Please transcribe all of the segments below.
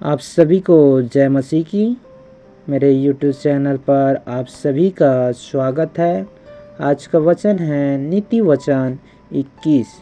आप सभी को जय मसीह की। मेरे YouTube चैनल पर आप सभी का स्वागत है। आज का वचन है नीति वचन 21।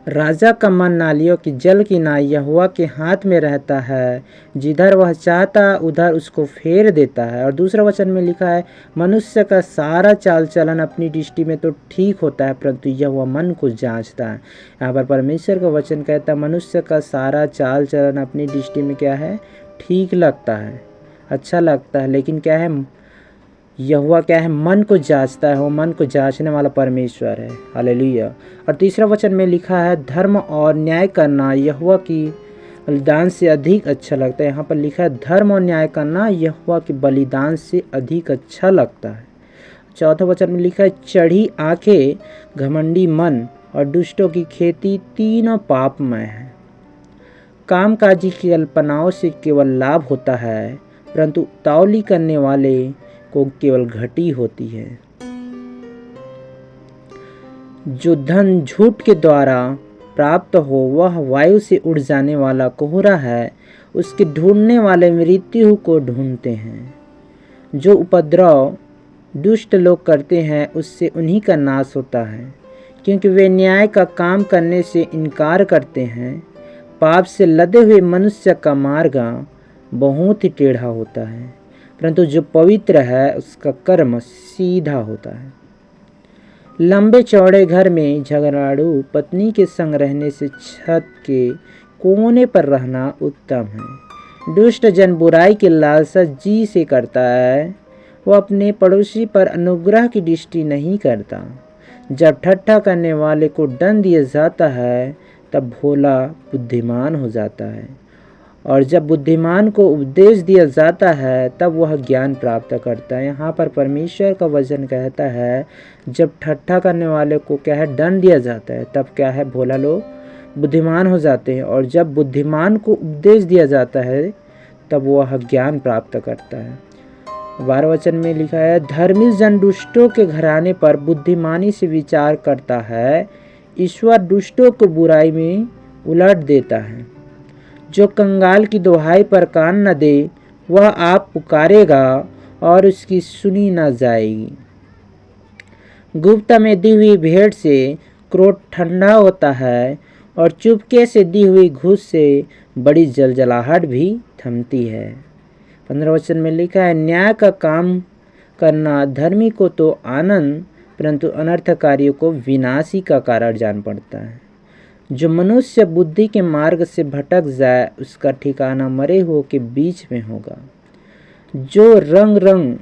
राजा का मन नालियों की जल की नाई यहोवा के हाथ में रहता है, जिधर वह चाहता उधर उसको फेर देता है। और दूसरा वचन में लिखा है, मनुष्य का सारा चाल चलन अपनी दृष्टि में तो ठीक होता है, परंतु यहोवा मन को जांचता है। यहाँ पर परमेश्वर का वचन कहता है मनुष्य का सारा चाल चलन अपनी दृष्टि में क्या है, ठीक लगता है, अच्छा लगता है, लेकिन क्या है, यहोवा क्या है, मन को जांचता है। वो मन को जांचने वाला परमेश्वर है। हालेलुया। और तीसरा वचन में लिखा है, धर्म और न्याय करना यहोवा की बलिदान से अधिक अच्छा लगता है। यहाँ पर लिखा है, धर्म और न्याय करना यहोवा के बलिदान से अधिक अच्छा लगता है। चौथा वचन में लिखा है, चढ़ी आंखें, घमंडी मन और दुष्टों की खेती तीनों पापमय है। कामकाजी की कल्पनाओं से केवल लाभ होता है, परंतु उतावली करने वाले को केवल घटी होती है। जो धन झूठ के द्वारा प्राप्त हो वह वायु से उड़ जाने वाला कोहरा है, उसके ढूंढने वाले मृत्यु को ढूंढते हैं। जो उपद्रव दुष्ट लोग करते हैं उससे उन्हीं का नाश होता है, क्योंकि वे न्याय का काम करने से इनकार करते हैं। पाप से लदे हुए मनुष्य का मार्ग बहुत ही टेढ़ा होता है, परंतु जो पवित्र है उसका कर्म सीधा होता है। लंबे चौड़े घर में झगड़ालू पत्नी के संग रहने से छत के कोने पर रहना उत्तम है। दुष्ट जन बुराई की लालसा जी से करता है, वह अपने पड़ोसी पर अनुग्रह की दृष्टि नहीं करता। जब ठट्ठा करने वाले को दंड दिया जाता है तब भोला बुद्धिमान हो जाता है, और जब बुद्धिमान को उपदेश दिया जाता है तब वह ज्ञान प्राप्त करता है। यहाँ पर परमेश्वर का वचन कहता है, जब ठट्ठा करने वाले को क्या है, दंड दिया जाता है, तब क्या है, भोला लोग बुद्धिमान हो जाते हैं, और जब बुद्धिमान को उपदेश दिया जाता है तब वह ज्ञान प्राप्त करता है। 12 वचन में लिखा है, धर्मी जन दुष्टों के घराने पर बुद्धिमानी से विचार करता है, ईश्वर दुष्टों को बुराई में उलट देता है। जो कंगाल की दुहाई पर कान न दे वह आप पुकारेगा और उसकी सुनी न जाएगी। गुप्त में दी हुई भेंट से क्रोध ठंडा होता है, और चुपके से दी हुई घूस से बड़ी जलजलाहट भी थमती है। 15 वचन में लिखा है, न्याय का काम करना धर्मी को तो आनंद, परंतु अनर्थकारियों को विनाशी का कारण जान पड़ता है। जो मनुष्य बुद्धि के मार्ग से भटक जाए उसका ठिकाना मरे हुओं के बीच में होगा। जो रंग रंग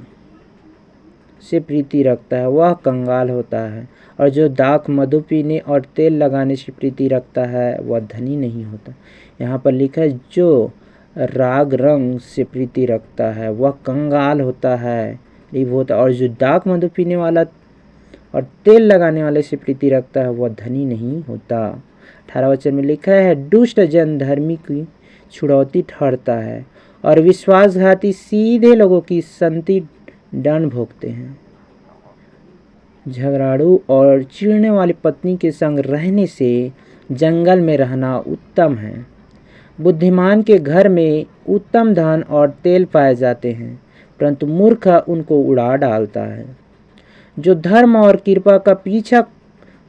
से प्रीति रखता है वह कंगाल होता है, और जो दाख मधु पीने और तेल लगाने से प्रीति रखता है वह धनी नहीं होता। यहाँ पर लिखा है, जो राग रंग से प्रीति रखता है वह कंगाल होता है, और जो दाख मधु पीने वाला और तेल लगाने वाले से प्रीति रखता है वह धनी नहीं होता। 18 वचन में लिखा है, दुष्ट जन धर्मी की छुड़ौती ठहरता है, और विश्वासघाती सीधे लोगों की संति दंड भोगते हैं। झगड़ालू और चिढ़ने वाली पत्नी के संग रहने से जंगल में रहना उत्तम है। बुद्धिमान के घर में उत्तम धन और तेल पाए जाते हैं, परंतु मूर्ख उनको उड़ा डालता है। जो धर्म और कृपा का पीछा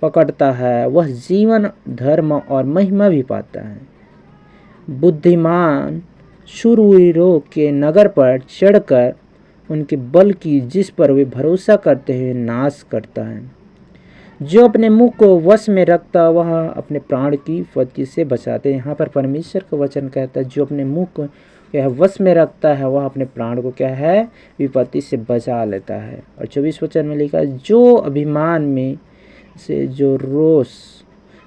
पकड़ता है वह जीवन, धर्म और महिमा भी पाता है। बुद्धिमान शूरवीरों के नगर पर चढ़कर उनके बल की जिस पर वे भरोसा करते हैं नाश करता है। जो अपने मुंह को वश में रखता वह अपने प्राण की विपत्ति से बचाते हैं। यहाँ पर परमेश्वर का वचन कहता है, जो अपने मुंह को क्या वश में रखता है वह अपने प्राण को क्या है, विपत्ति से बचा लेता है। और 24 वचन में लिखा है, जो अभिमान में से जो रोष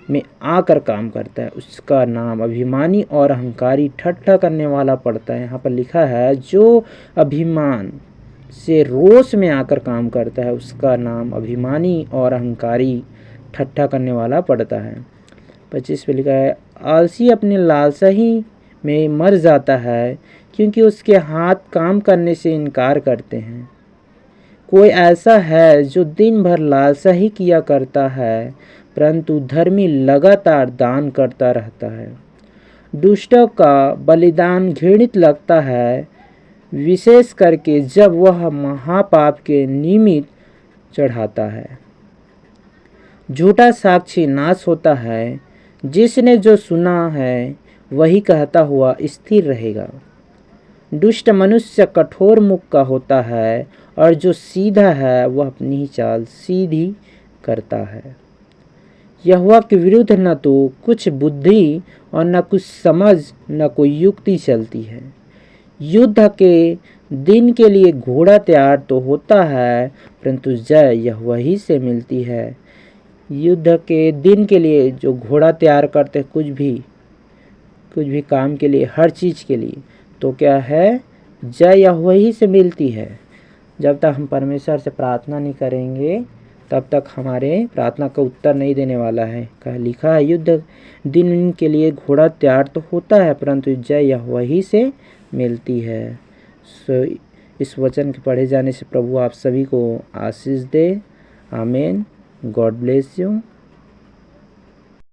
में आकर काम करता है उसका नाम अभिमानी और अहंकारी ठट्ठा करने वाला पड़ता है। यहाँ पर लिखा है, जो अभिमान से रोष में आकर काम करता है उसका नाम अभिमानी और अहंकारी ठट्ठा करने वाला पड़ता है। 25 पे लिखा है, आलसी अपने लालसा ही में मर जाता है, क्योंकि उसके हाथ काम करने से इनकार करते हैं। कोई ऐसा है जो दिन भर लालसा ही किया करता है, परंतु धर्मी लगातार दान करता रहता है। दुष्टों का बलिदान घृणित लगता है, विशेष करके जब वह महापाप के निमित्त चढ़ाता है। झूठा साक्षी नाश होता है, जिसने जो सुना है वही कहता हुआ स्थिर रहेगा। दुष्ट मनुष्य कठोर मुख का होता है, और जो सीधा है वह अपनी ही चाल सीधी करता है। यहोवा के विरुद्ध न तो कुछ बुद्धि और न कुछ समझ न कोई युक्ति चलती है। युद्ध के दिन के लिए घोड़ा तैयार तो होता है, परंतु जय यहोवा ही से मिलती है। युद्ध के दिन के लिए जो घोड़ा तैयार करते कुछ भी काम के लिए, हर चीज़ के लिए, तो क्या है, जय यहोवा ही से मिलती है। जब तक हम परमेश्वर से प्रार्थना नहीं करेंगे तब तक हमारे प्रार्थना का उत्तर नहीं देने वाला है। कहा लिखा है, युद्ध दिन के लिए घोड़ा तैयार तो होता है, परंतु जय यहोवा ही से मिलती है। सो इस वचन के पढ़े जाने से प्रभु आप सभी को आशीष दे। आमीन। God bless you.